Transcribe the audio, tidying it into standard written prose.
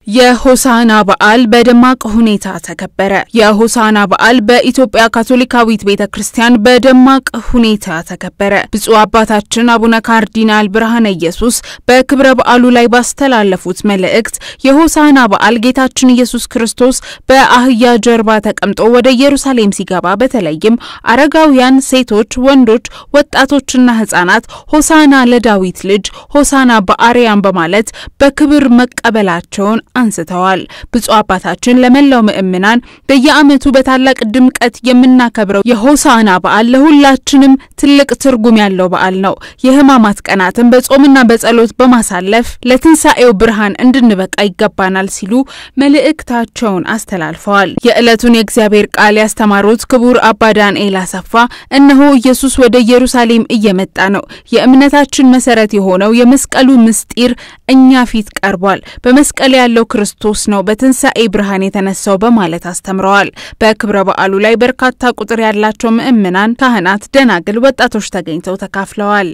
የሆሳና በዓል በደማቅ ሁኔታ ተከበረ። የሆሳና በዓል በኢትዮጵያ ካቶሊካዊት ቤተክርስቲያን በደማቅ ሁኔታ ተከበረ። ብፁዕ አባታችን አቡነ ካርዲናል ብርሃነ ኢየሱስ በክብረ በዓሉ ላይ ባስተላለፉት መልእክት የሆሳና በዓል ጌታችን ኢየሱስ ክርስቶስ በአህያ ጀርባ ተቀምጦ ወደ ኢየሩሳሌም ሲገባ በተለይም አረጋውያን፣ ሴቶች፣ ወንዶች፣ ወጣቶችና ህፃናት ሆሳና ለዳዊት ልጅ ሆሳና በአርያም በማለት በክብር መቀበላቸውን አንስተዋል። ብፁዕ አባታችን ለመላው ምእመናን በየዓመቱ በታላቅ ድምቀት የምናከብረው የሆሳና በዓል ለሁላችንም ትልቅ ትርጉም ያለው በዓል ነው። የሕማማት ቀናትን በጾምና በጸሎት በማሳለፍ ለትንሳኤው ብርሃን እንድንበቃ ይገባናል ሲሉ መልእክታቸውን አስተላልፈዋል። የዕለቱን የእግዚአብሔር ቃል ያስተማሩት ክቡር አባ ዳንኤል አሰፋ እነሆ ኢየሱስ ወደ ኢየሩሳሌም እየመጣ ነው። የእምነታችን መሰረት የሆነው የመስቀሉ ምስጢር እኛ ፊት ቀርቧል። በመስቀል ያለው ክርስቶስ ነው በትንሳኤ ብርሃን የተነሳው በማለት አስተምረዋል። በክብረ በዓሉ ላይ በርካታ ቁጥር ያላቸው ምእመናን፣ ካህናት፣ ደናግል፣ ወጣቶች ተገኝተው ተካፍለዋል።